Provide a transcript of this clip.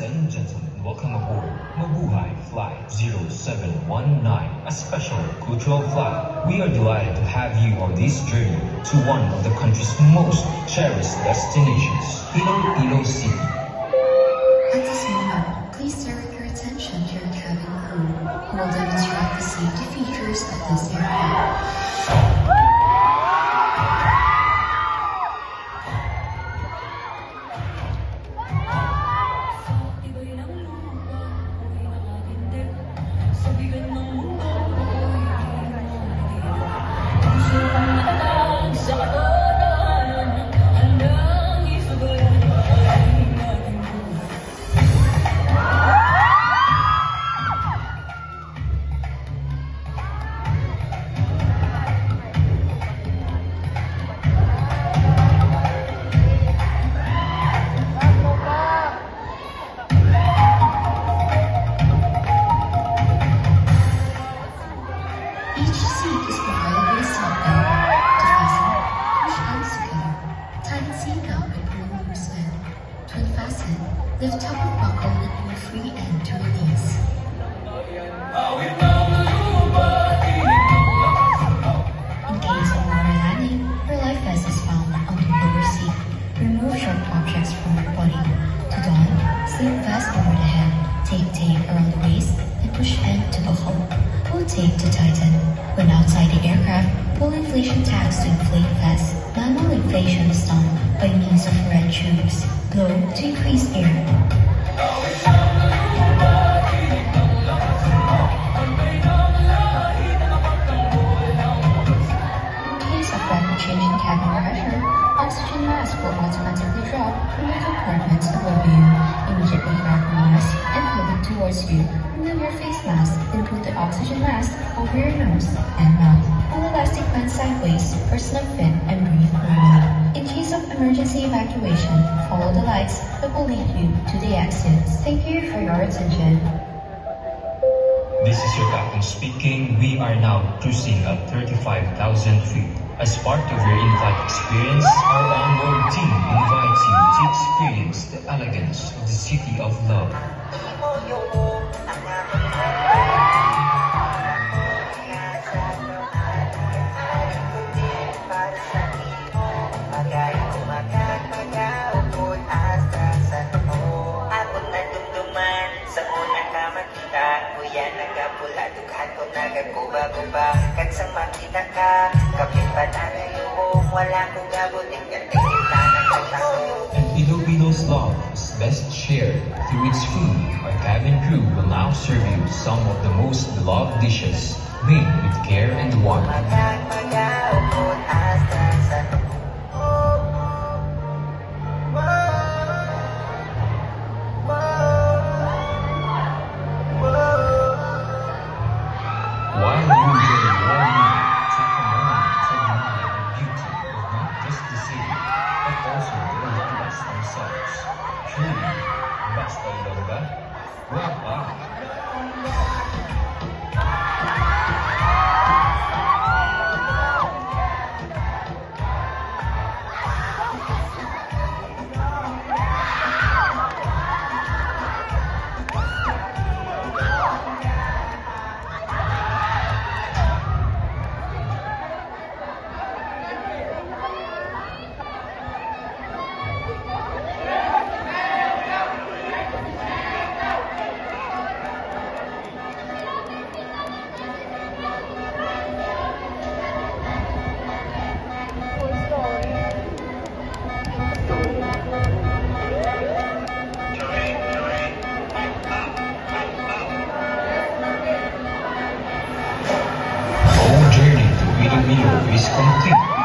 and gentlemen, welcome aboard Mabuhay Flight 0719, a special cultural flight. We are delighted to have you on this journey to one of the country's most cherished destinations, Iloilo City. At this moment, please direct your attention to your cabin crew, who will demonstrate the safety features of this aircraft. Each seat is provided with a seatbelt to fasten, push ends together, tighten seatbelt by pulling loose end. To unfasten, lift top of buckle and pull free end to release. In case of water landing, your life vest is found on the lower seat. Remove sharp objects from your body. To don, slip vest over the head, take tape around the waist, and push end to buckle. Pull tape to tighten. When outside the aircraft, pull inflation tags to inflate vest. Manual inflation is done by means of red tubes. Blow to increase air. In case of rapid change in cabin pressure, oxygen mask will automatically drop from the compartments above you. Immediately grab the mask and hold it towards you. Remove your face mask, then put the oxygen mask over your nose and mouth. Pull elastic band sideways or snug fit and breathe normally. In case of emergency evacuation, follow the lights that will lead you to the exits. Thank you for your attention. This is your captain speaking. We are now cruising at 35,000 feet. As part of your in-flight experience, our onboard team invites you to experience the elegance of the City of Love. And Iloilo's love is best shared through its food. Our cabin crew will now serve you some of the most beloved dishes made with care and warmth. While you enjoy the warm meal, take a moment to admire the beauty of not just the city, but also the Ilonggos themselves. Truly, basta Ilongga? Welcome! Our journey to Iloilo is complete.